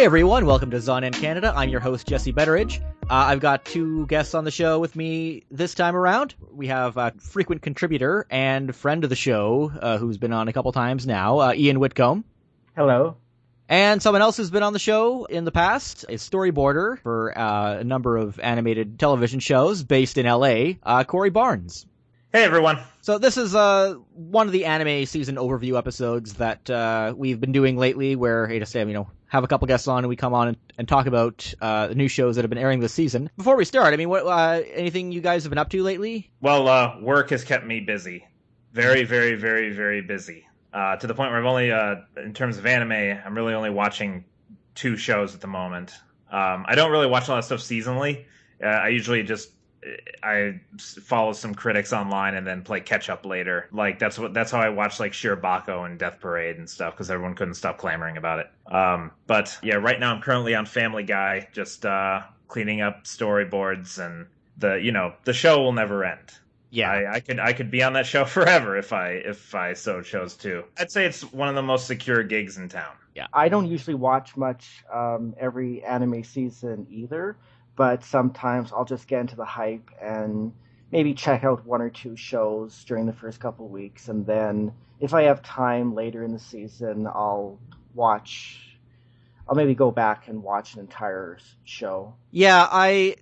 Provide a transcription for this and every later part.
Hey everyone, welcome to Zon and Canada. I'm your host, Jesse Betteridge. I've got two guests on the show with me this time around. We have a frequent contributor and friend of the show, who's been on a couple times now, Ian Whitcomb. Hello. And someone else who's been on the show in the past, a storyboarder for a number of animated television shows based in LA, Corey Barnes. Hey everyone. So this is one of the anime season overview episodes that we've been doing lately, where I just have a couple guests on and we come on and talk about the new shows that have been airing this season. Before we start, what anything you guys have been up to lately? Well, work has kept me busy, very, very, very, very busy. To the point where I've only, in terms of anime, I'm really only watching 2 shows at the moment. I don't really watch a lot of stuff seasonally. I usually I follow some critics online and then play catch up later. Like that's how I watched like Shirobako and Death Parade and stuff, because everyone couldn't stop clamoring about it. But yeah, right now I'm currently on Family Guy, just cleaning up storyboards, and the show will never end. Yeah, I could be on that show forever if I so chose to. I'd say it's one of the most secure gigs in town. Yeah, I don't usually watch much every anime season either, but sometimes I'll just get into the hype and maybe check out 1 or 2 shows during the first couple of weeks, and then if I have time later in the season, I'll maybe go back and watch an entire show. Yeah,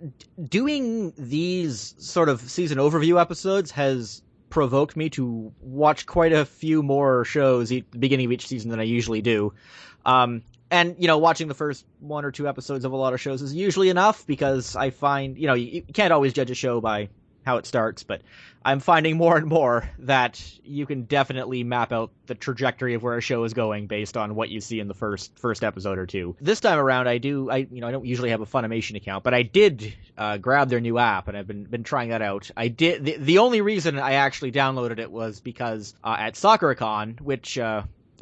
doing these sort of season overview episodes has provoked me to watch quite a few more shows at the beginning of each season than I usually do. And, watching the first 1 or 2 episodes of a lot of shows is usually enough, because I find, you can't always judge a show by how it starts, but I'm finding more and more that you can definitely map out the trajectory of where a show is going based on what you see in the first episode or 2. This time around, I don't usually have a Funimation account, but I did grab their new app, and I've been trying that out. I did. The only reason I actually downloaded it was because at SoccerCon, which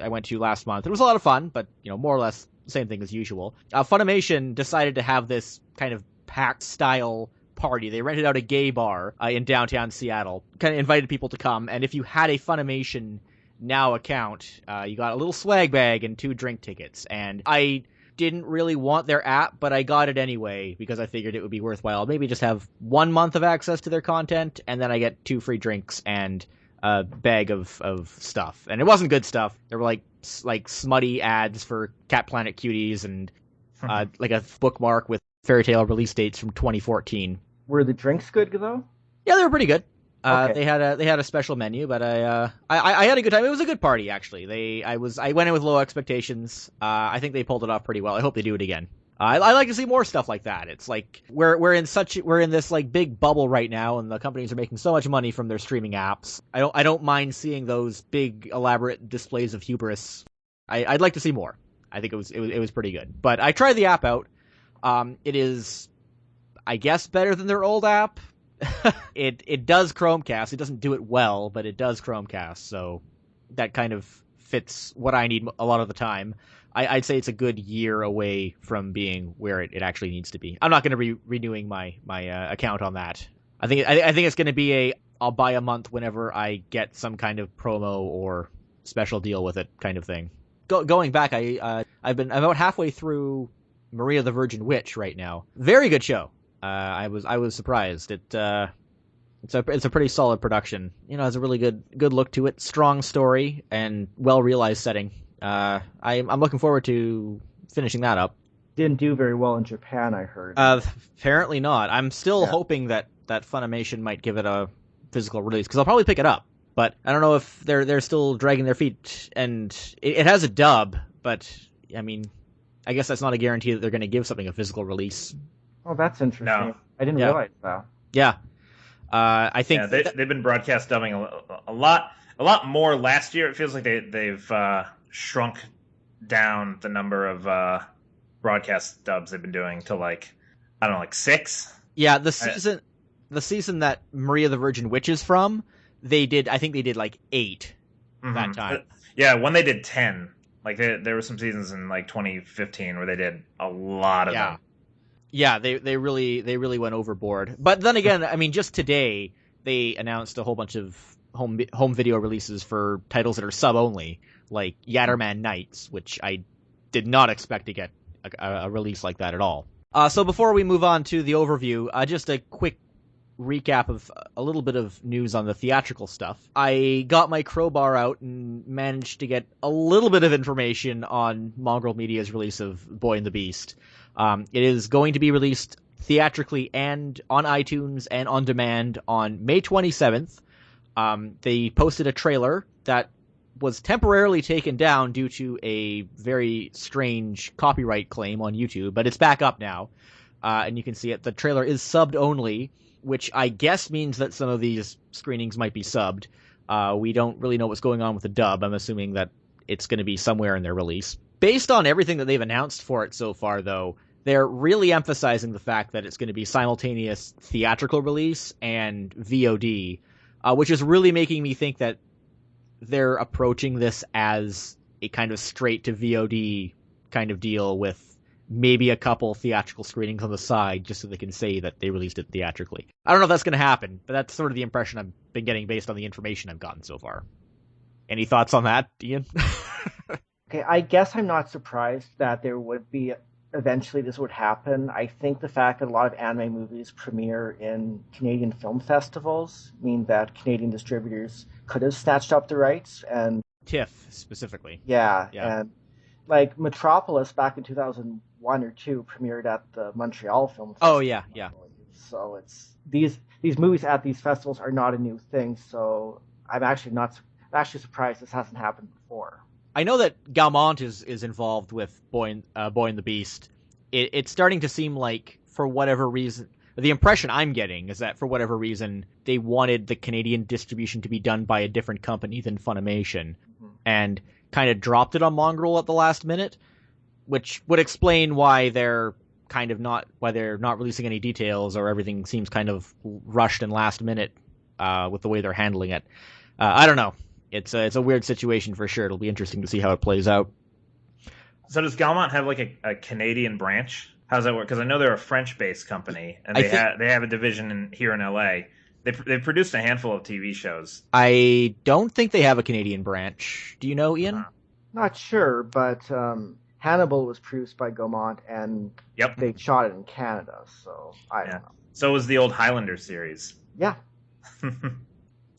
I went to last month. It was a lot of fun, but, more or less the same thing as usual. Funimation decided to have this kind of packed-style party. They rented out a gay bar in downtown Seattle, kind of invited people to come, and if you had a Funimation Now account, you got a little swag bag and 2 drink tickets. And I didn't really want their app, but I got it anyway because I figured it would be worthwhile. Maybe just have 1 month of access to their content, and then I get 2 free drinks and a bag of stuff. And it wasn't good stuff. There were like smutty ads for Cat Planet Cuties and like a bookmark with Fairy Tail release dates from 2014. Were the drinks good though? Yeah, they were pretty good. Okay. They had a special menu, but I had a good time. It was a good party, actually. I went in with low expectations. I think they pulled it off pretty well. I hope they do it again. I like to see more stuff like that. It's like we're in this like big bubble right now, and the companies are making so much money from their streaming apps. I don't mind seeing those big elaborate displays of hubris. I'd like to see more. I think it was pretty good. But I tried the app out. It is, I guess, better than their old app. It does Chromecast. It doesn't do it well, but it does Chromecast, so that kind of fits what I need a lot of the time. I'd say it's a good year away from being where it actually needs to be. I'm not going to be renewing my account on that. I think it's going to be I'll buy a month whenever I get some kind of promo or special deal with it kind of thing. Going back, I'm about halfway through Maria the Virgin Witch right now. Very good show. I was surprised. It's a pretty solid production. It has a really good look to it, strong story, and well realized setting. I'm looking forward to finishing that up. Didn't do very well in Japan, I heard. Apparently not. I'm still hoping that Funimation might give it a physical release, because I'll probably pick it up. But I don't know if they're still dragging their feet, and it has a dub, but I guess that's not a guarantee that they're going to give something a physical release. Oh, that's interesting. No. I didn't realize that. Yeah. I think they've been broadcast dubbing a lot more last year. It feels like they've shrunk down the number of broadcast dubs they've been doing to like 6. Yeah, the season that Maria the Virgin Witch is from, I think they did like 8 that time. Yeah, when they did 10. Like there were some seasons in like 2015 where they did a lot of them. Yeah, they really went overboard. But then again, just today they announced a whole bunch of home video releases for titles that are sub only, like Yatterman Nights, which I did not expect to get a release like that at all. So before we move on to the overview, just a quick recap of a little bit of news on the theatrical stuff. I got my crowbar out and managed to get a little bit of information on Mongrel Media's release of Boy and the Beast. It is going to be released theatrically and on iTunes and on demand on May 27th. They posted a trailer that was temporarily taken down due to a very strange copyright claim on YouTube, but it's back up now, and you can see it. The trailer is subbed only, which I guess means that some of these screenings might be subbed. We don't really know what's going on with the dub. I'm assuming that it's going to be somewhere in their release. Based on everything that they've announced for it so far, though, they're really emphasizing the fact that it's going to be simultaneous theatrical release and VOD, which is really making me think that they're approaching this as a kind of straight to VOD kind of deal with maybe a couple theatrical screenings on the side just so they can say that they released it theatrically. I don't know if that's going to happen, but that's sort of the impression I've been getting based on the information I've gotten so far. Any thoughts on that, Ian? Okay, I guess I'm not surprised that there would be eventually this would happen. I think the fact that a lot of anime movies premiere in Canadian film festivals mean that Canadian distributors could have snatched up the rights, and TIFF specifically. Yeah. And like Metropolis back in 2001 or 2 premiered at the Montreal Film Festival. Oh yeah. So it's these movies at these festivals are not a new thing. So I'm actually surprised this hasn't happened before. I know that Gaumont is involved with Boy and the Beast. It's starting to seem like, for whatever reason, the impression I'm getting is that for whatever reason they wanted the Canadian distribution to be done by a different company than Funimation, and kind of dropped it on Mongrel at the last minute, which would explain why they're not releasing any details, or everything seems kind of rushed and last minute with the way they're handling it. I don't know. It's a weird situation for sure. It'll be interesting to see how it plays out. So does Gaumont have like a Canadian branch? How does that work? Because I know they're a French-based company, and they have a division here in LA. They've produced a handful of TV shows. I don't think they have a Canadian branch. Do you know, Ian? Not sure, but Hannibal was produced by Gaumont, and they shot it in Canada, so I don't know. So was the old Highlander series. Yeah.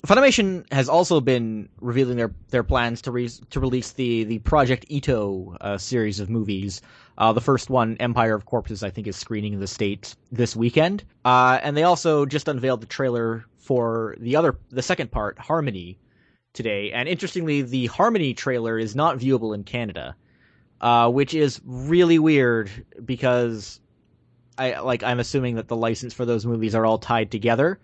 Funimation has also been revealing their plans to release the Project Ito series of movies. The first one, Empire of Corpses, I think is screening in the States this weekend. And they also just unveiled the trailer for the second part, Harmony, today. And interestingly, the Harmony trailer is not viewable in Canada, which is really weird because I'm assuming that the license for those movies are all tied together.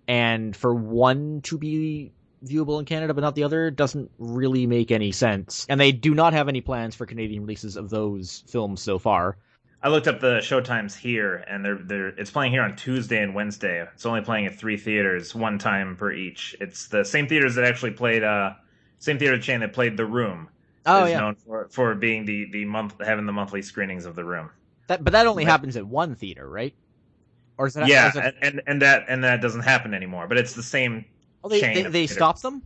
And for one to be viewable in Canada but not the other doesn't really make any sense. And they do not have any plans for Canadian releases of those films so far. I looked up the showtimes here, and it's playing here on Tuesday and Wednesday. It's only playing at 3 theaters, one time per each. It's the same theaters that actually played, same theater chain that played The Room. Oh, yeah. Known for being having the monthly screenings of The Room. But that only happens at one theater, right? Or is that, and that doesn't happen anymore. But it's the same chain. They stopped them?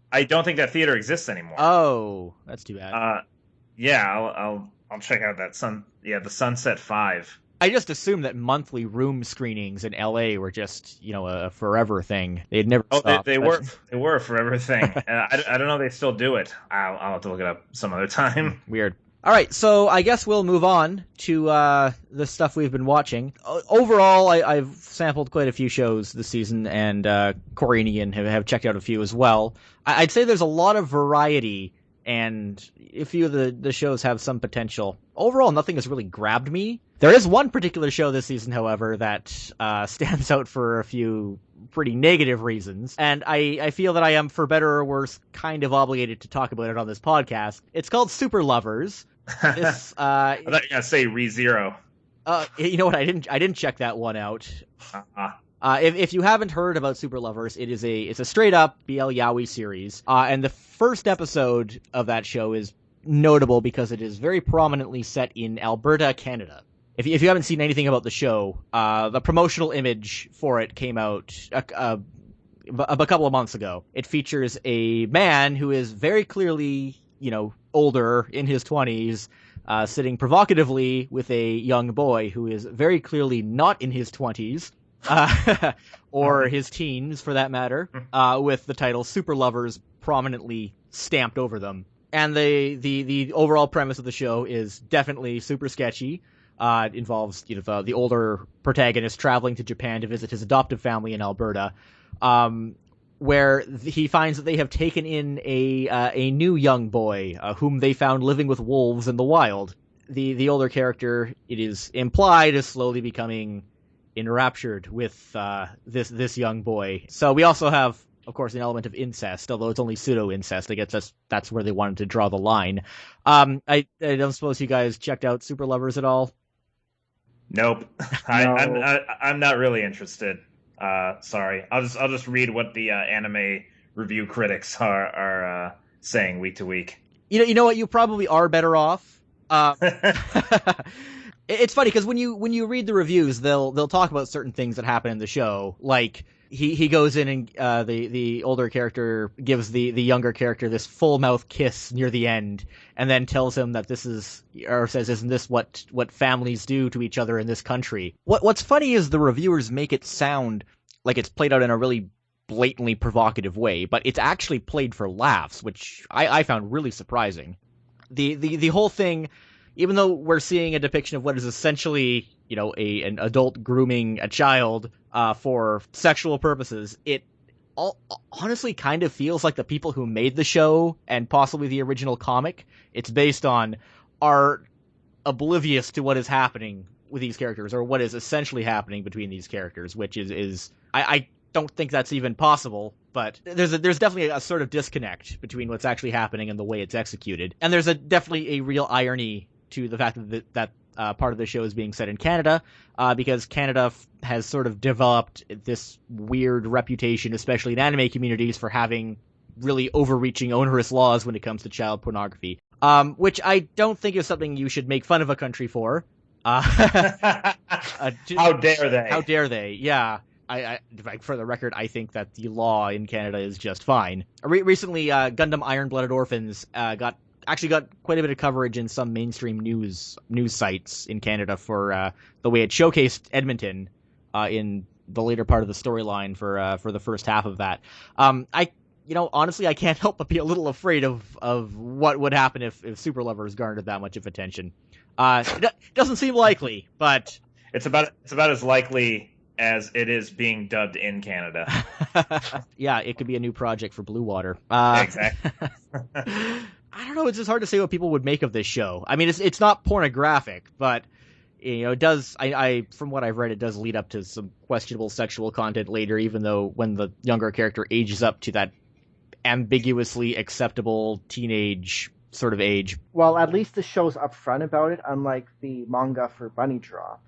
I don't think that theater exists anymore. Oh, that's too bad. I'll check out that the Sunset 5. I just assumed that monthly room screenings in LA were just, a forever thing. They'd never stopped. They were a forever thing. I don't know if they still do it. I'll have to look it up some other time. Weird. All right, so I guess we'll move on to the stuff we've been watching. Overall, I've sampled quite a few shows this season, and Corey and Ian have checked out a few as well. I'd say there's a lot of variety, and a few of the shows have some potential. Overall, nothing has really grabbed me. There is one particular show this season, however, that stands out for a few pretty negative reasons, and I feel that I am, for better or worse, kind of obligated to talk about it on this podcast. It's called Super Lovers. This, I thought you were gonna say ReZero. You know what? I didn't check that one out. If you haven't heard about Super Lovers, it's a straight up BL Yaoi series. And the first episode of that show is notable because it is very prominently set in Alberta, Canada. If you haven't seen anything about the show, the promotional image for it came out a couple of months ago. It features a man who is very clearly, older, in his 20s, sitting provocatively with a young boy who is very clearly not in his 20s, or his teens for that matter, with the title Super Lovers prominently stamped over them. And the overall premise of the show is definitely super sketchy. It involves the older protagonist traveling to Japan to visit his adoptive family in Alberta, where he finds that they have taken in a new young boy whom they found living with wolves in the wild. The older character, it is implied, is slowly becoming enraptured with this young boy. So we also have, of course, an element of incest, although it's only pseudo-incest. I guess that's where they wanted to draw the line. I don't suppose you guys checked out Super Lovers at all? Nope. No. I'm not really interested. Sorry. I'll just read what the anime review critics are saying week to week. You know what? You probably are better off. It's funny because when you read the reviews, they'll talk about certain things that happen in the show, like he goes in and the older character gives the younger character this full mouth kiss near the end, and then tells him that this is, or says, "Isn't this what families do to each other in this country?" What's funny is the reviewers make it sound like it's played out in a really blatantly provocative way, but it's actually played for laughs, which I found really surprising. The whole thing, even though we're seeing a depiction of what is essentially, an adult grooming a child for sexual purposes, it honestly kind of feels like the people who made the show, and possibly the original comic it's based on, are oblivious to what is happening with these characters, or what is essentially happening between these characters, which is I don't think that's even possible, but there's definitely a sort of disconnect between what's actually happening and the way it's executed. And there's definitely a real irony to the fact that part of the show is being set in Canada, because Canada has sort of developed this weird reputation, especially in anime communities, for having really overreaching, onerous laws when it comes to child pornography, which I don't think is something you should make fun of a country for. How dare they? How dare they? Yeah. For the record, I think that the law in Canada is just fine. Recently, Gundam Iron-Blooded Orphans got quite a bit of coverage in some mainstream news sites in Canada for the way it showcased Edmonton in the later part of the storyline for the first half of that. Honestly, I can't help but be a little afraid of what would happen if Super Lovers garnered that much of attention. It doesn't seem likely, but it's about as likely as it is being dubbed in Canada. Yeah, it could be a new project for Blue Water. Exactly. I don't know. It's just hard to say what people would make of this show. I mean, it's not pornographic, but it does. From what I've read, it does lead up to some questionable sexual content later. Even though when the younger character ages up to that ambiguously acceptable teenage sort of age. Well, at least the show's upfront about it, unlike the manga for Bunny Drop.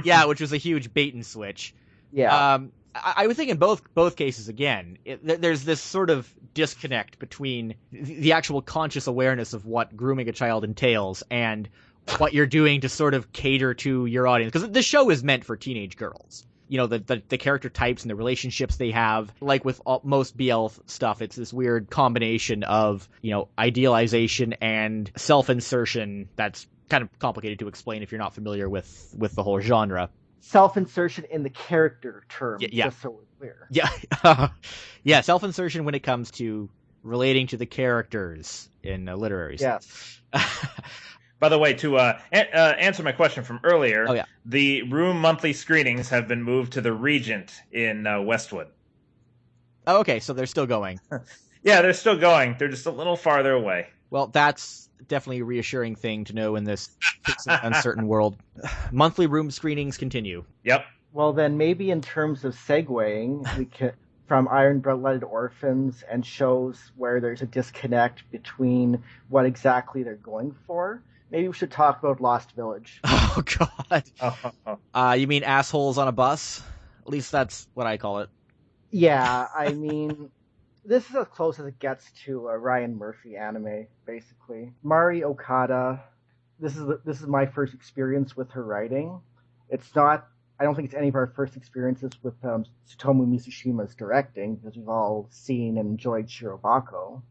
Yeah, which was a huge bait and switch. Yeah. I would think in both cases, again, there's this sort of disconnect between the actual conscious awareness of what grooming a child entails and what you're doing to sort of cater to your audience. Because the show is meant for teenage girls. The character types and the relationships they have, like with most BL stuff, it's this weird combination of, idealization and self-insertion that's kind of complicated to explain if you're not familiar with the whole genre. Self-insertion in the character term, just so we're clear. Yeah. Yeah, self-insertion when it comes to relating to the characters in literary sense. Yes. By the way, to answer my question from earlier, the Room monthly screenings have been moved to the Regent in Westwood. Oh, okay, so they're still going. Yeah, they're still going. They're just a little farther away. Well, that's definitely a reassuring thing to know in this uncertain world. Monthly Room screenings continue. Yep. Well, then maybe in terms of segueing, we could, from Iron-Blooded Orphans and shows where there's a disconnect between what exactly they're going for, maybe we should talk about Lost Village. Oh, God. You mean assholes on a bus? At least that's what I call it. Yeah, I mean, this is as close as it gets to a Ryan Murphy anime, basically. Mari Okada, this is my first experience with her writing. It's not, I don't think it's any of our first experiences with Tsutomu Mitsushima's directing, because we've all seen and enjoyed Shirobako.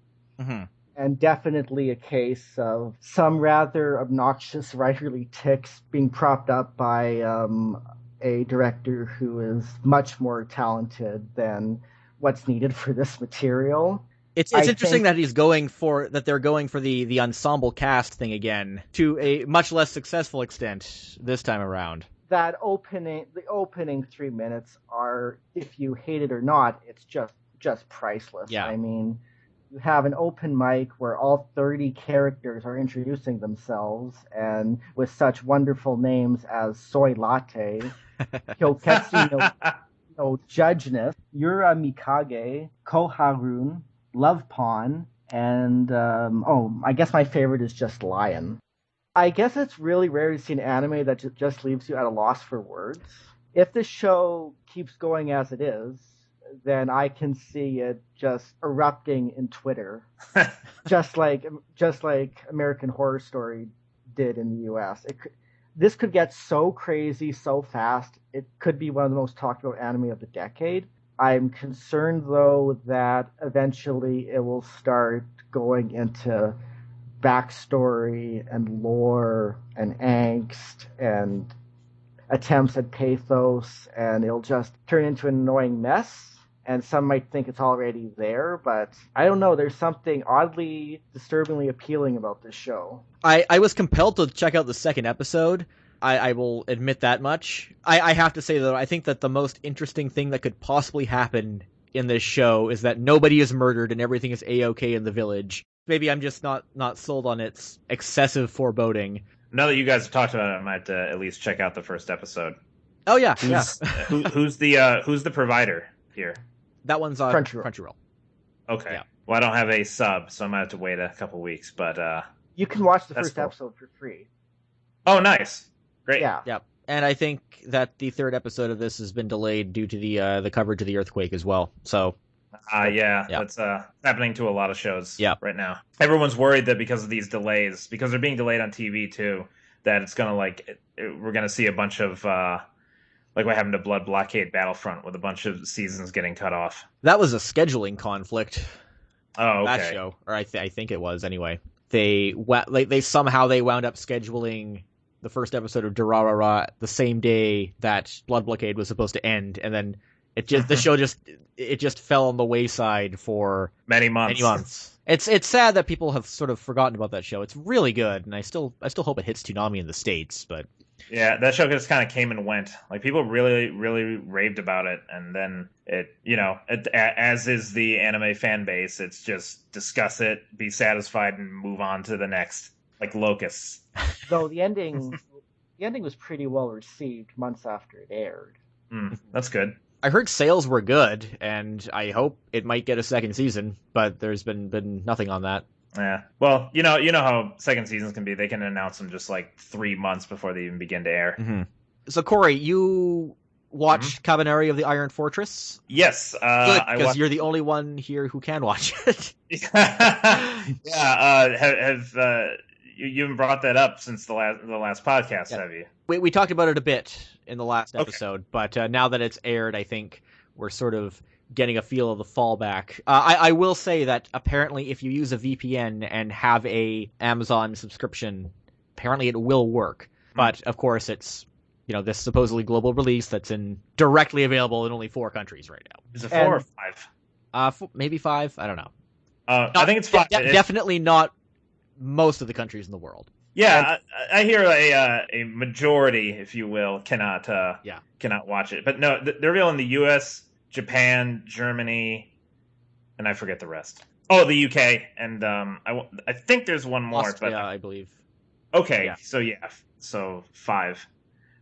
Mm-hmm. and definitely a case of some rather obnoxious writerly tics being propped up by a director who is much more talented than what's needed for this material. It's interesting that they're going for the ensemble cast thing again to a much less successful extent this time around. The opening 3 minutes are, if you hate it or not, it's just priceless. Yeah. I mean, you have an open mic where all 30 characters are introducing themselves, and with such wonderful names as Soy Latte, Hyoketsu no Judgeness, Yura Mikage, Koharun, Love Pawn, and I guess my favorite is just Lion. I guess it's really rare to see an anime that just leaves you at a loss for words. If the show keeps going as it is, then I can see it just erupting in Twitter, just like American Horror Story did in the U.S. This could get so crazy so fast. It could be one of the most talked about anime of the decade. I'm concerned, though, that eventually it will start going into backstory and lore and angst and attempts at pathos, and it'll just turn into an annoying mess. And some might think it's already there, but I don't know. There's something oddly, disturbingly appealing about this show. I was compelled to check out the second episode. I will admit that much. I have to say, though, I think that the most interesting thing that could possibly happen in this show is that nobody is murdered and everything is A-okay in the village. Maybe I'm just not sold on its excessive foreboding. Now that you guys have talked about it, I might at least check out the first episode. Oh, yeah. Who's the provider here? That one's on Crunchyroll. Okay. Yeah. Well, I don't have a sub, so I might have to wait a couple weeks, but... you can watch the first episode for free. Oh, nice. Great. Yeah. And I think that the third episode of this has been delayed due to the coverage of the earthquake as well. So... that's happening to a lot of shows right now. Everyone's worried that because of these delays, because they're being delayed on TV too, that it's going to we're going to see a bunch of... like what happened to Blood Blockade Battlefront with a bunch of seasons getting cut off. That was a scheduling conflict. Oh, okay. That show, or I think it was anyway. They somehow wound up scheduling the first episode of Durarara the same day that Blood Blockade was supposed to end, and then the show just fell on the wayside for many months. It's sad that people have sort of forgotten about that show. It's really good, and I still hope it hits Toonami in the States, but. Yeah, that show just kind of came and went. Like, people really, really raved about it, and then as is the anime fan base, it's just discuss it, be satisfied, and move on to the next, like locusts. Though the ending was pretty well received months after it aired. That's good. I heard sales were good, and I hope it might get a second season, but there's been nothing on that. Yeah. Well, you know how second seasons can be. They can announce them just like 3 months before they even begin to air. Mm-hmm. So, Corey, you watched Kabenari of the Iron Fortress? Yes. Good, because you're the only one here who can watch it. Yeah. You haven't brought that up since the last podcast, have you? We talked about it a bit in the last episode, but now that it's aired, I think we're sort of getting a feel of the fallback. I will say that apparently if you use a VPN and have a Amazon subscription, apparently it will work. But of course it's, this supposedly global release that's directly available in only 4 countries right now. Is it 4 or 5? Maybe 5. I don't know. I think it's 5. Definitely not most of the countries in the world. Yeah, I hear a majority, if you will, cannot watch it. But no, they're revealing the U.S., Japan, Germany, and I forget the rest. Oh, the UK, and I think there's one more. Austria, but I believe. Okay, so 5.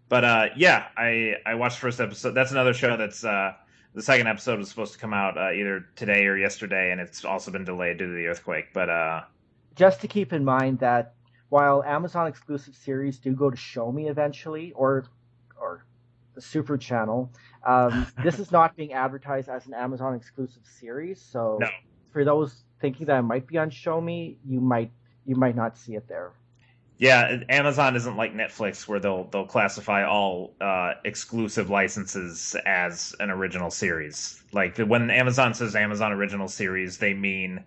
But I watched the first episode. That's another show that's the second episode was supposed to come out either today or yesterday, and it's also been delayed due to the earthquake. But just to keep in mind that while Amazon exclusive series do go to Show Me eventually, or the Super Channel, this is not being advertised as an Amazon exclusive series. So for those thinking that it might be on Show Me, you might not see it there. Yeah, Amazon isn't like Netflix where they'll classify all exclusive licenses as an original series. Like when Amazon says Amazon original series, they mean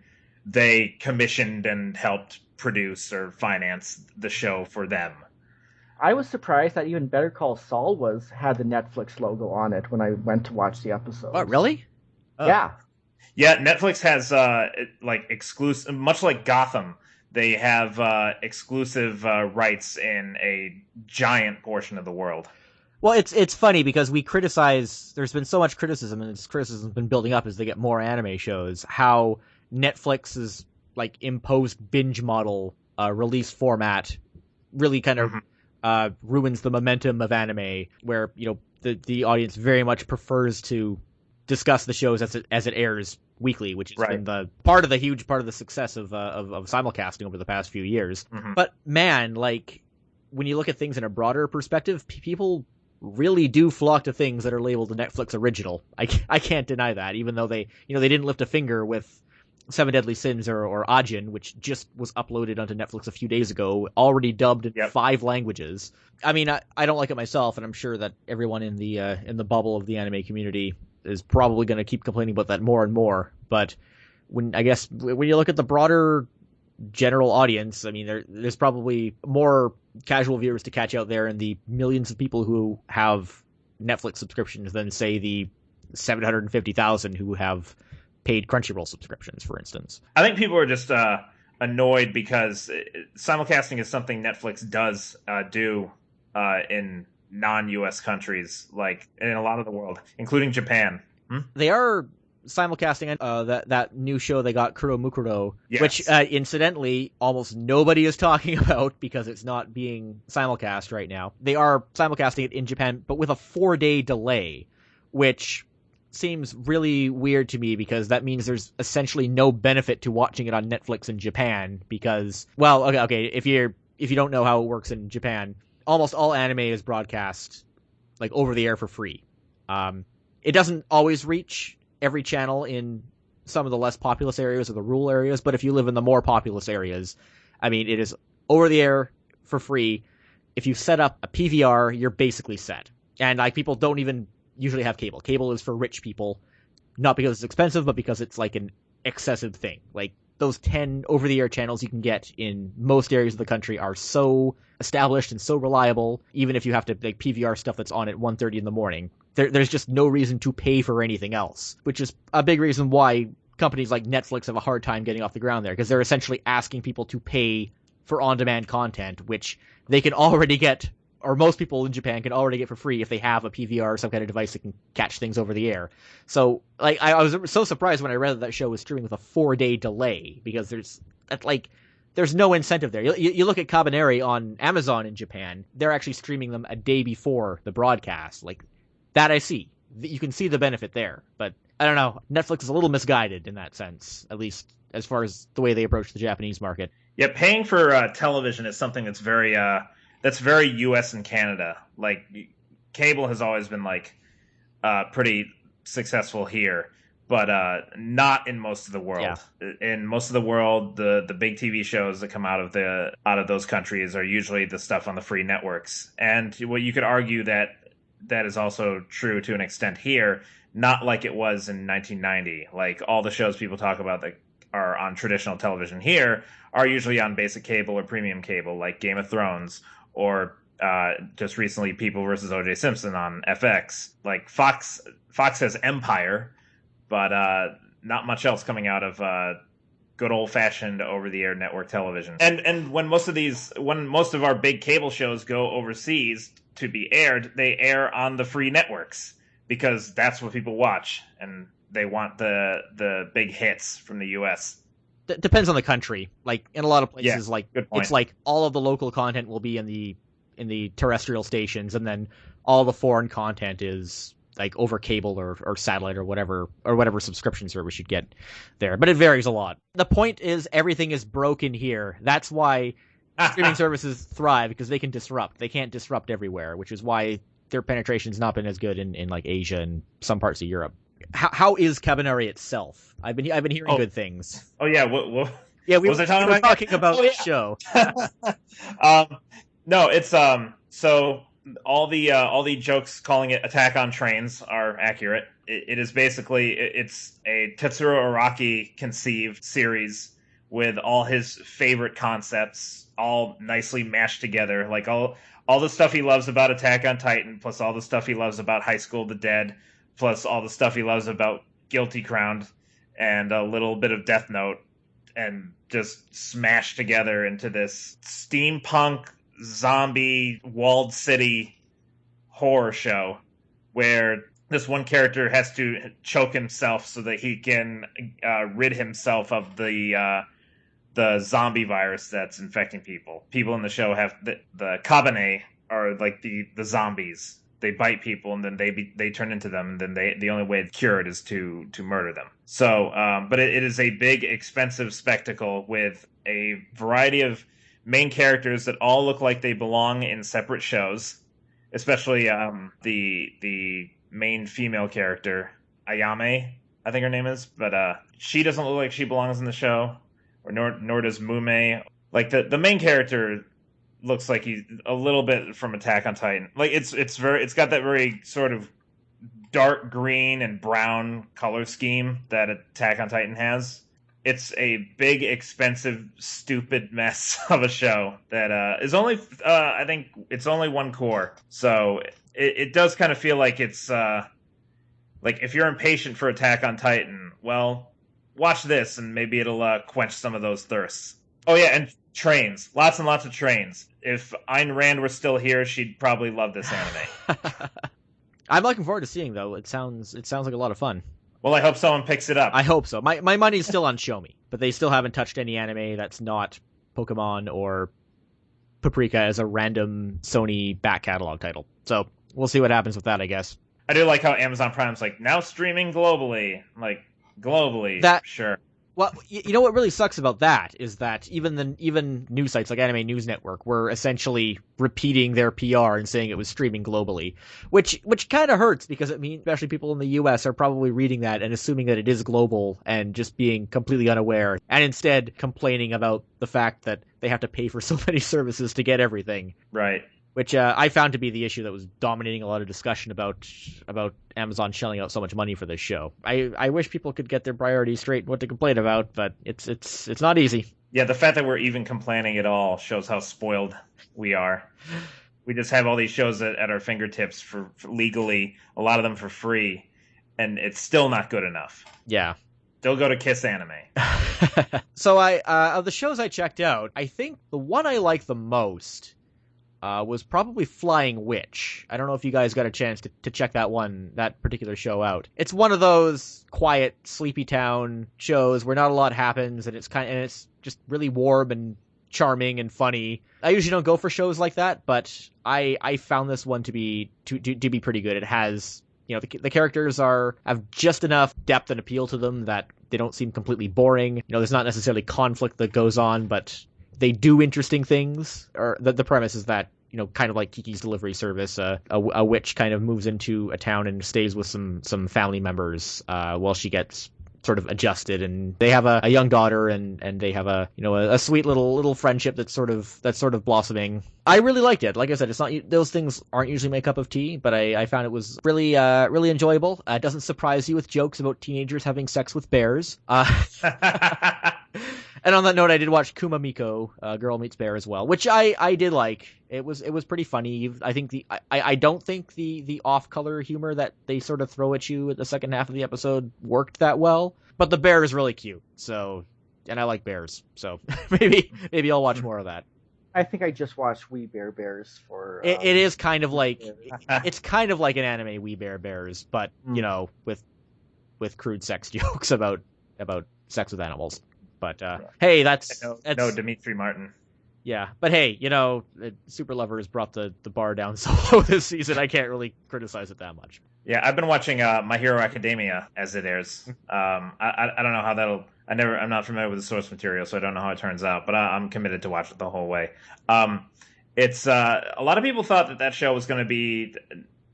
they commissioned and helped produce or finance the show for them. I was surprised that even Better Call Saul had the Netflix logo on it when I went to watch the episode. What, really? Oh. Yeah. Yeah, Netflix has like exclusive, much like Gotham, they have exclusive rights in a giant portion of the world. Well, it's funny because we criticize. There's been so much criticism, and this criticism's been building up as they get more anime shows. How Netflix's like imposed binge model release format really kind of ruins the momentum of anime, where the audience very much prefers to discuss the shows as it airs weekly, which has been the huge part of the success of simulcasting over the past few years. But man, like when you look at things in a broader perspective, people really do flock to things that are labeled a Netflix original. I can't deny that, even though they didn't lift a finger with Seven Deadly Sins or Ajin, which just was uploaded onto Netflix a few days ago, already dubbed in 5 languages. I mean, I don't like it myself, and I'm sure that everyone in the bubble of the anime community is probably going to keep complaining about that more and more. But when you look at the broader general audience, I mean, there's probably more casual viewers to catch out there in the millions of people who have Netflix subscriptions than, say, the 750,000 who have paid Crunchyroll subscriptions, for instance. I think people are just annoyed because simulcasting is something Netflix does do in non-US countries, like in a lot of the world, including Japan. They are simulcasting that new show they got, Kuro Mukuro, which incidentally almost nobody is talking about because it's not being simulcast right now. They are simulcasting it in Japan, but with a 4-day delay, which seems really weird to me because that means there's essentially no benefit to watching it on Netflix in Japan because, well, okay, if you don't know how it works in Japan, almost all anime is broadcast like over the air for free. It doesn't always reach every channel in some of the less populous areas or the rural areas, but if you live in the more populous areas, I mean, it is over the air for free. If you set up a PVR, you're basically set. And like people don't even usually have cable. Cable is for rich people, not because it's expensive, but because it's like an excessive thing. Like those 10 over-the-air channels you can get in most areas of the country are so established and so reliable, even if you have to like PVR stuff that's on at 1:30 in the morning. There's just no reason to pay for anything else, which is a big reason why companies like Netflix have a hard time getting off the ground there, because they're essentially asking people to pay for on-demand content, which they can already get, or most people in Japan can already get for free if they have a PVR or some kind of device that can catch things over the air. So, like, I was so surprised when I read that show was streaming with a 4-day delay, because there's no incentive there. You look at Kabenari on Amazon in Japan, they're actually streaming them a day before the broadcast. Like, that I see. You can see the benefit there. But, I don't know, Netflix is a little misguided in that sense, at least as far as the way they approach the Japanese market. Yeah, paying for television is something that's very U.S. and Canada. Like, cable has always been like pretty successful here, but not in most of the world. Yeah. In most of the world, the big TV shows that come out of those countries are usually the stuff on the free networks. And well, you could argue that is also true to an extent here, not like it was in 1990. Like, all the shows people talk about that are on traditional television here are usually on basic cable or premium cable, like Game of Thrones, or just recently People vs. O.J. Simpson on FX. Like, Fox has Empire, but not much else coming out of good old-fashioned over-the-air network television. And when most of our big cable shows go overseas to be aired, they air on the free networks because that's what people watch, and they want the big hits from the U.S. Depends on the country. Like, in a lot of places, it's like all of the local content will be in the terrestrial stations, and then all the foreign content is like over cable or satellite or whatever subscription service you get there. But it varies a lot. The point is, everything is broken here. That's why streaming services thrive, because they can disrupt. They can't disrupt everywhere, which is why their penetration's not been as good in like Asia and some parts of Europe. How is Kabenari itself? I've been hearing good things. Oh yeah, we were talking about the show. No, it's so all the jokes calling it Attack on Trains are accurate. It is basically it's a Tetsuro Araki conceived series with all his favorite concepts all nicely mashed together. Like all the stuff he loves about Attack on Titan, plus all the stuff he loves about High School of the Dead, plus all the stuff he loves about Guilty Crowned, and a little bit of Death Note, and just smashed together into this steampunk zombie walled city horror show where this one character has to choke himself so that he can rid himself of the zombie virus that's infecting people. People in the show have the Kabenari are like the zombies. They bite people and then they turn into them, and then the only way to cure it is to murder them. So, but it is a big, expensive spectacle with a variety of main characters that all look like they belong in separate shows. Especially the main female character, Ayame, I think her name is, but she doesn't look like she belongs in the show, or nor does Mume. Like the main character looks like he's a little bit from Attack on Titan. Like it's got that very sort of dark green and brown color scheme that Attack on Titan has. It's a big, expensive, stupid mess of a show that is only, I think it's only one core. So it does kind of feel like it's, like if you're impatient for Attack on Titan, well, watch this and maybe it'll quench some of those thirsts. Oh yeah, and trains. Lots and lots of trains. If Ayn Rand were still here, she'd probably love this anime. I'm looking forward to seeing, though. It sounds like a lot of fun. Well, I hope someone picks it up. I hope so. My money's still on Show Me, but they still haven't touched any anime that's not Pokemon or Paprika as a random Sony back catalog title. So we'll see what happens with that, I guess. I do like how Amazon Prime's like, now streaming globally. Like, globally, sure. Well, you know what really sucks about that is that even news sites like Anime News Network were essentially repeating their PR and saying it was streaming globally, which kind of hurts because it means especially people in the US are probably reading that and assuming that it is global and just being completely unaware, and instead complaining about the fact that they have to pay for so many services to get everything. Right. Which I found to be the issue that was dominating a lot of discussion about Amazon shelling out so much money for this show. I wish people could get their priorities straight and what to complain about, but it's not easy. Yeah, the fact that we're even complaining at all shows how spoiled we are. We just have all these shows at our fingertips for legally, a lot of them for free, and it's still not good enough. Yeah. Still go to Kiss Anime. So of the shows I checked out, I think the one I like the most was probably Flying Witch. I don't know if you guys got a chance to check that particular show out. It's one of those quiet, sleepy town shows where not a lot happens, and it's just really warm and charming and funny. I usually don't go for shows like that, but I found this one to be pretty good. It has, the characters have just enough depth and appeal to them that they don't seem completely boring. There's not necessarily conflict that goes on, but they do interesting things. Or the premise is that, kind of like Kiki's Delivery Service, a witch kind of moves into a town and stays with some family members while she gets sort of adjusted, and they have a young daughter, and they have a sweet little friendship that's sort of blossoming. I really liked it. Like I said, it's not, those things aren't usually my cup of tea, but I found it was really really enjoyable. It doesn't surprise you with jokes about teenagers having sex with bears. And on that note, I did watch Kumamiko, Girl Meets Bear as well, which I did like. It was pretty funny. I think I don't think the off-color humor that they sort of throw at you at the second half of the episode worked that well, but the bear is really cute. So, and I like bears, so maybe I'll watch more of that. I think I just watched We Bare Bears for. It is kind of like it's kind of like an anime We Bare Bears, but with crude sex jokes about sex with animals. But hey, that's no Dimitri Martin. Yeah, but hey, Super Lovers brought the bar down so low this season. I can't really criticize it that much. Yeah, I've been watching My Hero Academia as it airs. I don't know how that'll. I'm not familiar with the source material, so I don't know how it turns out. But I'm committed to watch it the whole way. It's a lot of people thought that show was going to be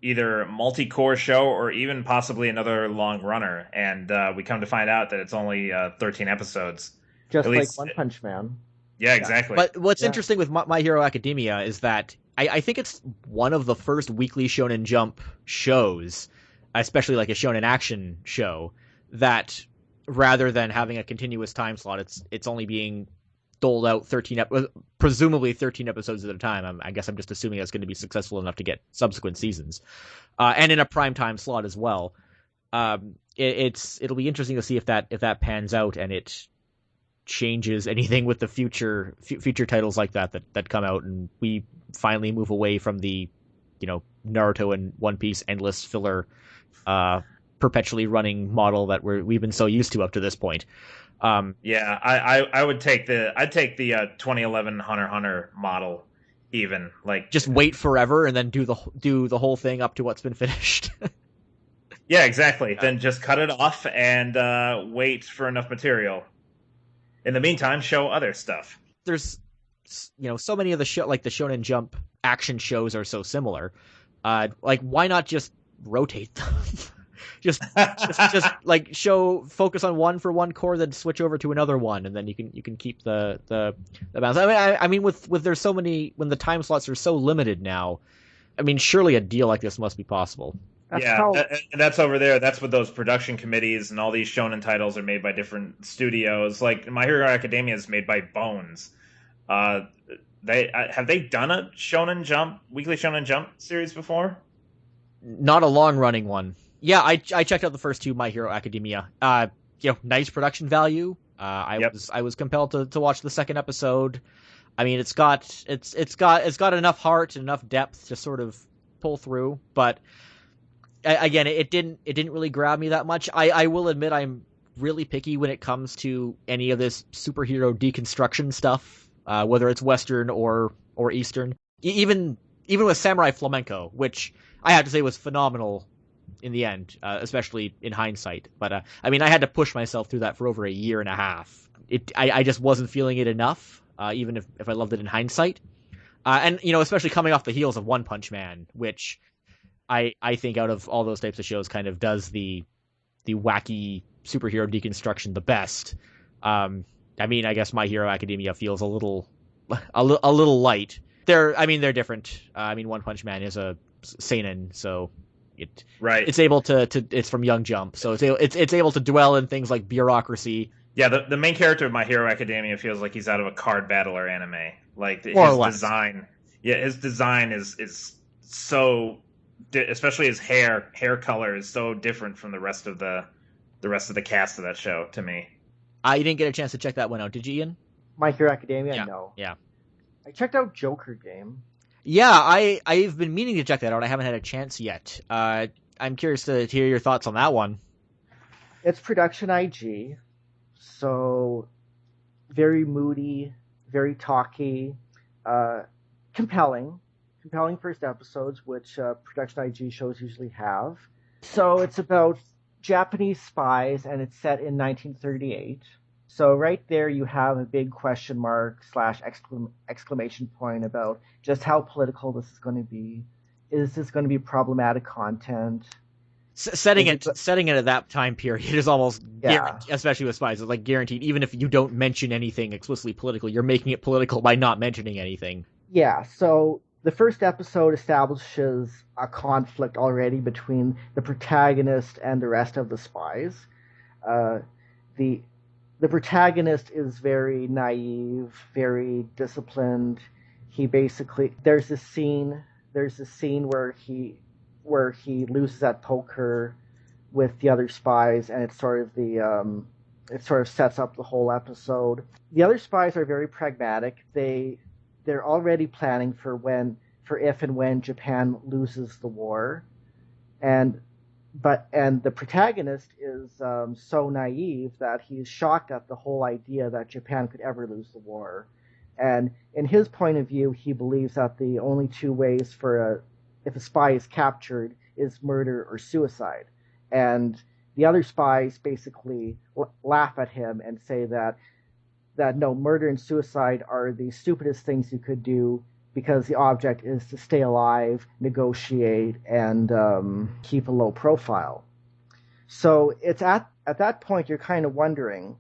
either a multi-core show or even possibly another long runner, and we come to find out that it's only 13 episodes. Just like One Punch Man. Yeah, exactly. But what's interesting with My Hero Academia is that I think it's one of the first weekly Shonen Jump shows, especially like a Shonen Action show, that rather than having a continuous time slot. It's only being doled out presumably 13 episodes at a time. I guess I'm just assuming that's going to be successful enough to get subsequent seasons, and in a prime time slot as well. It'll be interesting to see if that pans out and it changes anything with the future titles like that come out, and we finally move away from the Naruto and One Piece endless filler, perpetually running model that we've been so used to up to this point. Yeah, I'd take the 2011 Hunter x Hunter model, even like just wait forever and then do the whole thing up to what's been finished. Yeah, exactly. Then just cut it off and wait for enough material. In the meantime, show other stuff. There's so many of the show, like the Shonen Jump action shows, are so similar. Like, why not just rotate them? just like focus on one for one core, then switch over to another one, and then you can keep the balance. I mean, with there's so many, when the time slots are so limited now, I mean, surely a deal like this must be possible. And that's over there. That's what those production committees and all these shonen titles are made by different studios. Like My Hero Academia is made by Bones. Have they done a weekly Shonen Jump series before? Not a long running one. Yeah, I checked out the first two My Hero Academia. Nice production value. I was compelled to watch the second episode. I mean, it's got enough heart and enough depth to sort of pull through, but again, it didn't really grab me that much. I will admit I'm really picky when it comes to any of this superhero deconstruction stuff, whether it's Western or Eastern. Even with Samurai Flamenco, which I have to say was phenomenal in the end, especially in hindsight. But I mean, I had to push myself through that for over a year and a half. I just wasn't feeling it enough, even if I loved it in hindsight. And especially coming off the heels of One Punch Man, which I think out of all those types of shows kind of does the wacky superhero deconstruction the best. I mean, I guess My Hero Academia feels a little light. They're different. I mean, One Punch Man is a seinen, so it's able to it's from Young Jump, so it's able to dwell in things like bureaucracy. Yeah, the main character of My Hero Academia feels like he's out of a card battler anime. Like his design, his design is so, especially his hair color is so different from the rest of the cast of that show to me. You didn't get a chance to check that one out, did you, Ian? My Hero Academia? Yeah. No. Yeah. I checked out Joker Game. Yeah, I've been meaning to check that out. I haven't had a chance yet. I'm curious to hear your thoughts on that one. It's production IG, so very moody, very talky, compelling first episodes, which production IG shows usually have. So it's about Japanese spies, and it's set in 1938. So right there you have a big question mark / exclamation point about just how political this is going to be. Is this going to be problematic content? Setting it at that time period is almost guaranteed, especially with spies. It's like guaranteed. Even if you don't mention anything explicitly political, you're making it political by not mentioning anything. Yeah. So the first episode establishes a conflict already between the protagonist and the rest of the spies. The protagonist is very naive, very disciplined. He basically there's a scene where he loses at poker with the other spies, and it's sort of sets up the whole episode. The other spies are very pragmatic. They're already planning for if and when Japan loses the war, and the protagonist is so naive that he's shocked at the whole idea that Japan could ever lose the war. And in his point of view, he believes that the only two ways if a spy is captured is murder or suicide. And the other spies basically laugh at him and say that no, murder and suicide are the stupidest things you could do, because the object is to stay alive, negotiate, and keep a low profile. So it's at that point you're kind of wondering,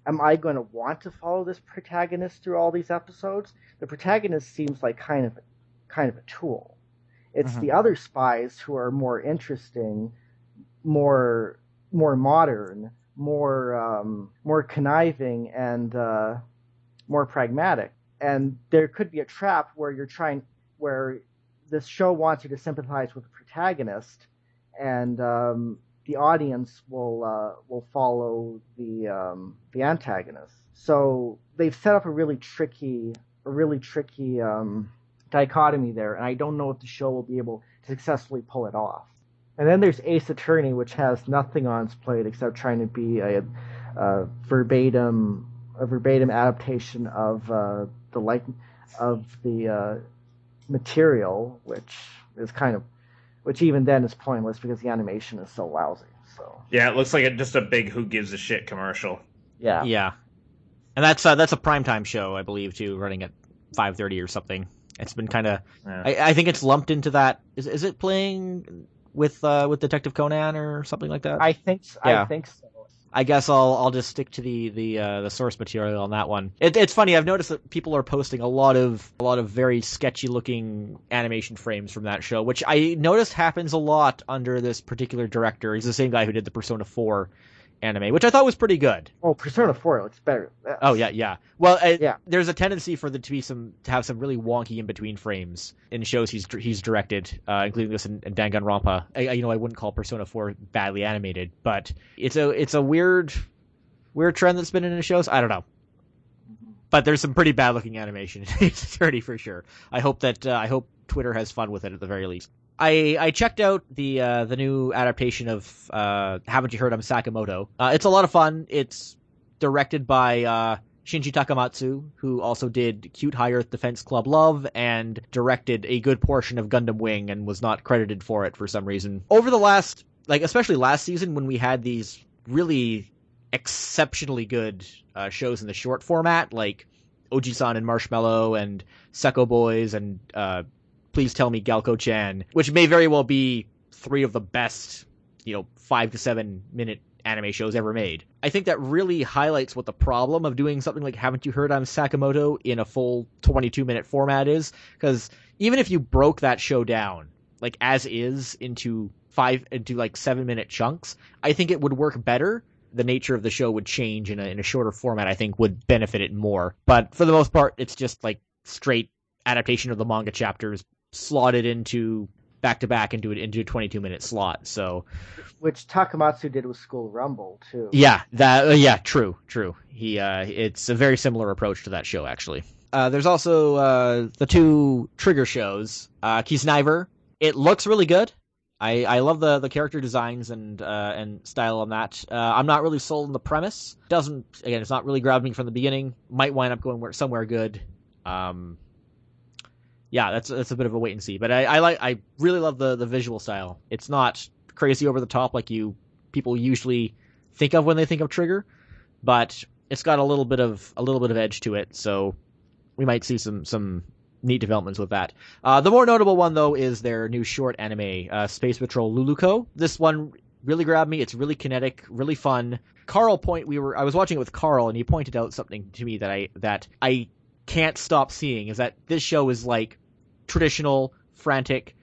am I going to want to follow this protagonist through all these episodes? The protagonist seems like kind of a tool. It's the other spies who are more interesting, more modern, more conniving and more pragmatic. And there could be a trap where this show wants you to sympathize with the protagonist, and the audience will follow the antagonist. So they've set up a really tricky dichotomy there, and I don't know if the show will be able to successfully pull it off. And then there's Ace Attorney, which has nothing on its plate except trying to be a verbatim adaptation of the material, which even then is pointless because the animation is so lousy. So yeah, it looks like just a big "who gives a shit" commercial. Yeah, and that's a primetime show, I believe, too, running at 5:30 or something. It's been kind of, I think it's lumped into that. Is it playing with Detective Conan or something like that? I think so. Yeah. I think so. I guess I'll just stick to the source material on that one. It's funny. I've noticed that people are posting a lot of very sketchy looking animation frames from that show, which I noticed happens a lot under this particular director. He's the same guy who did the Persona 4 anime, which I thought was pretty good. Oh, Persona 4 looks better. Yes. Oh yeah. Well, there's a tendency for there to have some really wonky in between frames in shows he's directed, including this in Danganronpa. I wouldn't call Persona 4 badly animated, but it's a weird trend that's been in the shows. I don't know, but there's some pretty bad looking animation in Ace Attorney for sure. I hope Twitter has fun with it at the very least. I checked out the new adaptation of Haven't You Heard I'm Sakamoto. It's a lot of fun. It's directed by Shinji Takamatsu, who also did Cute High Earth Defense Club Love and directed a good portion of Gundam Wing and was not credited for it for some reason. Over the last, especially last season when we had these really exceptionally good shows in the short format, like Oji-san and Marshmallow and Sekko Boys and Please Tell Me Galko-chan, which may very well be three of the best, 5 to 7 minute anime shows ever made. I think that really highlights what the problem of doing something like Haven't You Heard I'm Sakamoto in a full 22-minute format is, because even if you broke that show down, as is, into 7-minute chunks, I think it would work better. The nature of the show would change in a shorter format, I think, would benefit it more. But for the most part, it's just straight adaptation of the manga chapters slotted into back-to-back into a 22-minute slot. So, which Takamatsu did with School Rumble too. Yeah, true. It's a very similar approach to that show, actually. There's also the two Trigger shows. Kisniver. It looks really good. I love the character designs and style on that. I'm not really sold on the premise. It's not really grabbed me from the beginning. Might wind up going somewhere good. Yeah, that's a bit of a wait and see. But I really love the visual style. It's not crazy over the top like people usually think of when they think of Trigger, but it's got a little bit of edge to it. So we might see some neat developments with that. The more notable one though is their new short anime, Space Patrol Luluko. This one really grabbed me. It's really kinetic, really fun. I was watching it with Carl, and he pointed out something to me that I can't stop seeing, is that this show is traditional, frantic,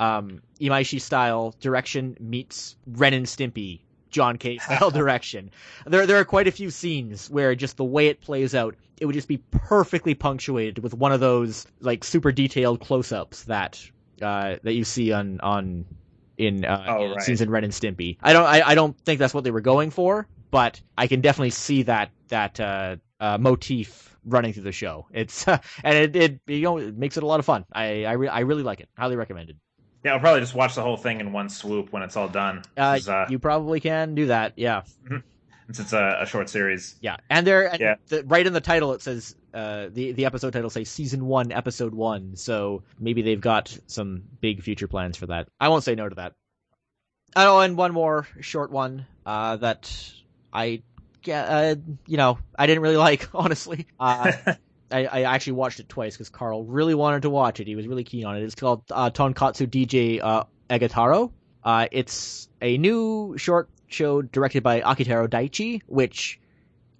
Imaishi style direction meets Ren and Stimpy, John K style direction. There are quite a few scenes where just the way it plays out, it would just be perfectly punctuated with one of those super detailed close-ups that you see in scenes in Ren and Stimpy. I don't think that's what they were going for, but I can definitely see that motif running through the show. It's and it makes it a lot of fun. I really like it. Highly recommended. Yeah, I'll probably just watch the whole thing in one swoop when it's all done. You probably can do that. Yeah, since it's a short series. Yeah, and right in the title it says the episode title says Season 1, Episode 1. So maybe they've got some big future plans for that. I won't say no to that. Oh, and one more short one that I didn't really like, honestly. I actually watched it twice because Carl really wanted to watch it. He was really keen on it. It's called Tonkatsu DJ Egataro. It's a new short show directed by Akitaro Daichi, which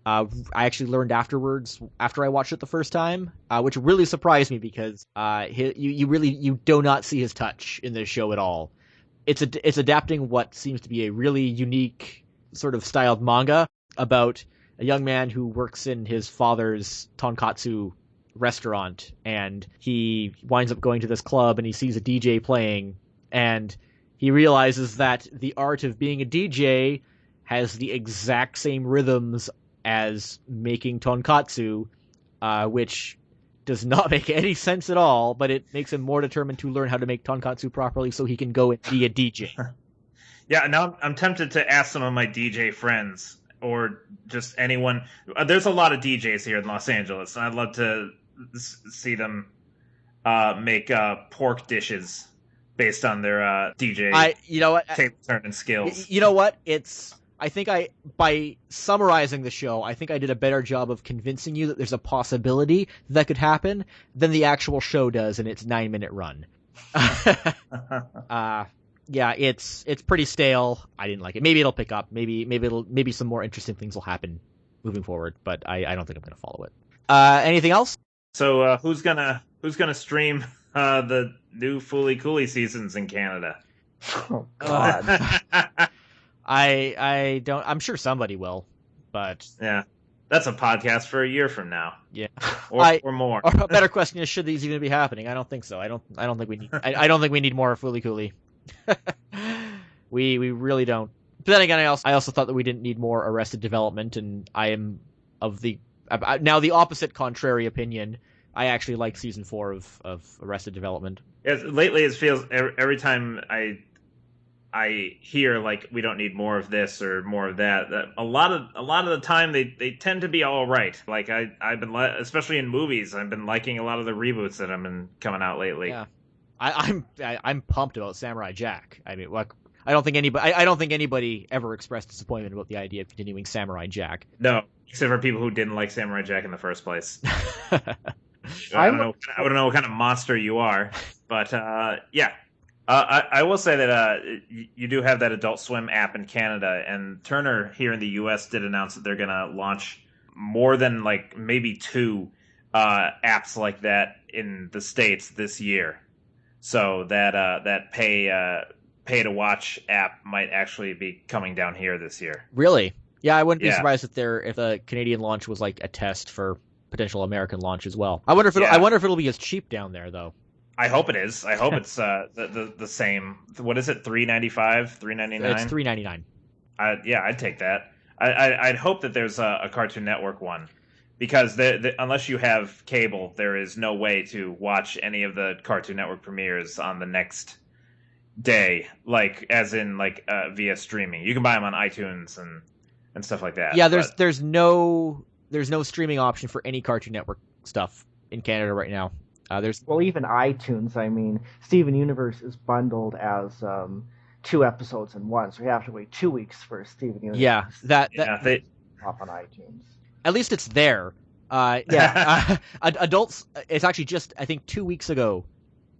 I actually learned afterwards, after I watched it the first time, which really surprised me because you do not see his touch in this show at all. It's adapting what seems to be a really unique sort of styled manga about a young man who works in his father's tonkatsu restaurant, and he winds up going to this club and he sees a DJ playing, and he realizes that the art of being a DJ has the exact same rhythms as making tonkatsu, which does not make any sense at all, but it makes him more determined to learn how to make tonkatsu properly so he can go and be a DJ. Yeah, now I'm tempted to ask some of my DJ friends or just anyone. There's a lot of DJs here in Los Angeles, and I'd love to see them make pork dishes based on their DJ table turning skills. You know what? By summarizing the show, I think I did a better job of convincing you that there's a possibility that could happen than the actual show does in its 9-minute run. Yeah, it's pretty stale. I didn't like it. Maybe it'll pick up. Maybe some more interesting things will happen moving forward, but I don't think I'm going to follow it. Anything else? So who's gonna stream the new Fooly Cooly seasons in Canada? Oh God. I don't. I'm sure somebody will, but yeah, that's a podcast for a year from now. Yeah, or more. Or a better question is, should these even be happening? I don't think so. I don't think we need. I don't think we need more Fooly Cooly. We really don't. But then again, I also thought that we didn't need more Arrested Development, and I am of the now the opposite contrary opinion. I actually like season 4 of Arrested Development. Yes, lately it feels every time I hear like we don't need more of this or more of that. A lot of the time they tend to be all right. Like I've been especially in movies, I've been liking a lot of the reboots that have been coming out lately. Yeah, I'm pumped about Samurai Jack. I mean, I don't think anybody ever expressed disappointment about the idea of continuing Samurai Jack. No, except for people who didn't like Samurai Jack in the first place. I don't know what kind of monster you are, but yeah. I will say that you do have that Adult Swim app in Canada, and Turner here in the U.S. did announce that they're going to launch more than like maybe 2 apps like that in the States this year. So that pay to watch app might actually be coming down here this year. Really? Yeah, I wouldn't be surprised if the Canadian launch was like a test for potential American launch as well. I wonder if it'll be as cheap down there though. I hope it is. I hope it's the same. What is it? $3.95, $3.99. It's $3.99. Yeah, I'd take that. I'd hope that there's a Cartoon Network one, because unless you have cable, there is no way to watch any of the Cartoon Network premieres on the next day, like as in like via streaming. You can buy them on iTunes and stuff like that. Yeah, there's no streaming option for any Cartoon Network stuff in Canada right now. Even iTunes. I mean, Steven Universe is bundled as 2 episodes in one, so you have to wait 2 weeks for Steven Universe. Yeah, that up on iTunes. At least it's there. Adults. It's actually just I think 2 weeks ago.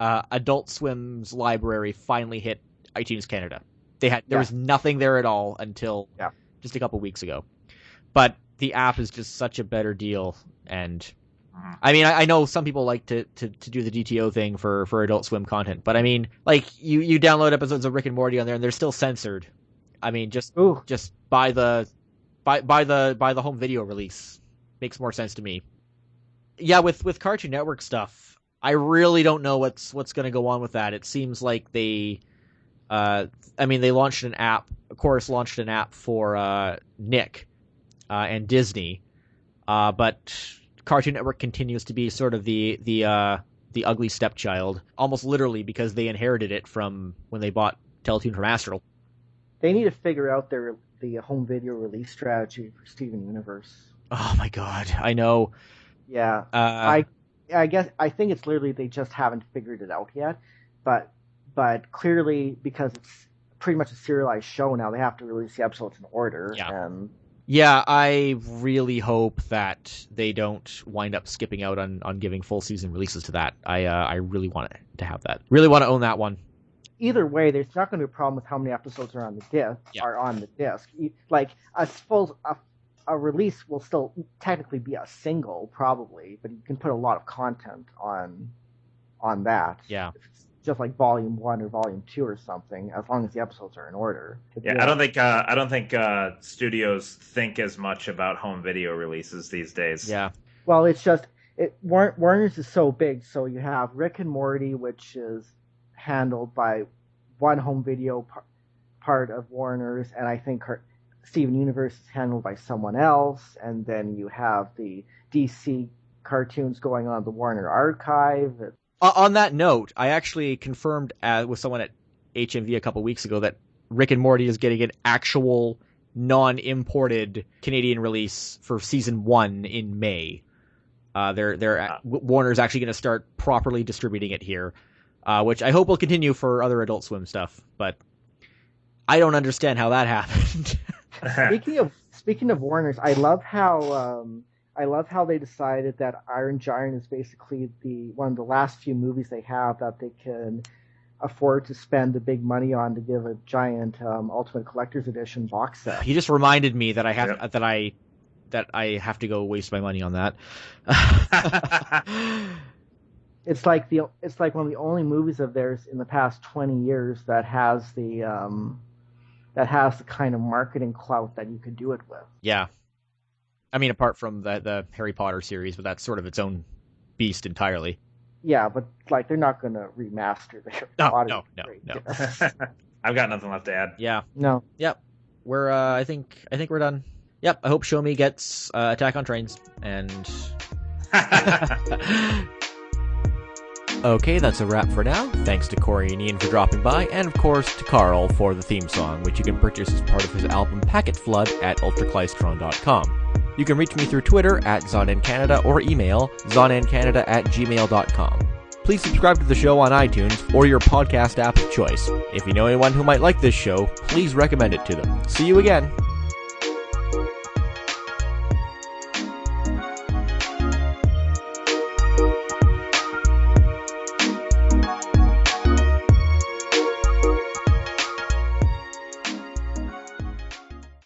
Adult Swim's library finally hit iTunes Canada. There was nothing there at all until just a couple weeks ago. But the app is just such a better deal, and I mean, I know some people like to do the DTO thing for Adult Swim content, but I mean, like you download episodes of Rick and Morty on there, and they're still censored. I mean, just buy the home video release. Makes more sense to me. Yeah, with Cartoon Network stuff, I really don't know what's going to go on with that. It seems like they launched an app. Of course, launched an app for Nick and Disney, but Cartoon Network continues to be sort of the ugly stepchild, almost literally, because they inherited it from when they bought Teletoon from Astral. They need to figure out the home video release strategy for Steven Universe. Oh my God, I know. Yeah, I guess I think it's literally they just haven't figured it out yet, but clearly because it's pretty much a serialized show now, they have to release the episodes in order. Yeah. Yeah, I really hope that they don't wind up skipping out on giving full season releases to that. I really want to have that. Really want to own that one. Either way, there's not going to be a problem with how many episodes are on the disc. Yeah. Are on the disc. Like a release will still technically be a single, probably, but you can put a lot of content on that. Yeah. just like Volume 1 or Volume 2 or something, as long as the episodes are in order. Yeah, I don't think studios think as much about home video releases these days. Yeah. Well, it's just Warner's is so big, so you have Rick and Morty, which is handled by one home video part of Warner's, and I think Steven Universe is handled by someone else, and then you have the DC cartoons going on the Warner Archive. On that note, I actually confirmed with someone at HMV a couple weeks ago that Rick and Morty is getting an actual non-imported Canadian release for season 1 in May. Warner's actually going to start properly distributing it here, which I hope will continue for other Adult Swim stuff. But I don't understand how that happened. Speaking of Warner's, I love how they decided that Iron Giant is basically one of the last few movies they have that they can afford to spend the big money on to give a giant Ultimate Collector's Edition box set. You just reminded me that I have to go waste my money on that. It's like one of the only movies of theirs in the past 20 years that has the kind of marketing clout that you could do it with. Yeah. I mean, apart from the Harry Potter series, but that's sort of its own beast entirely. Yeah, but like they're not going to remaster the Harry Potter. No. I've got nothing left to add. Yeah. No. Yep. We're I think we're done. Yep. I hope Show Me gets Attack on Trains and. Okay, that's a wrap for now. Thanks to Corey and Ian for dropping by, and of course to Carl for the theme song, which you can purchase as part of his album Packet Flood at ultraclystron.com. You can reach me through Twitter at ZonNCanada or email zonNCanada@gmail.com. Please subscribe to the show on iTunes or your podcast app of choice. If you know anyone who might like this show, please recommend it to them. See you again!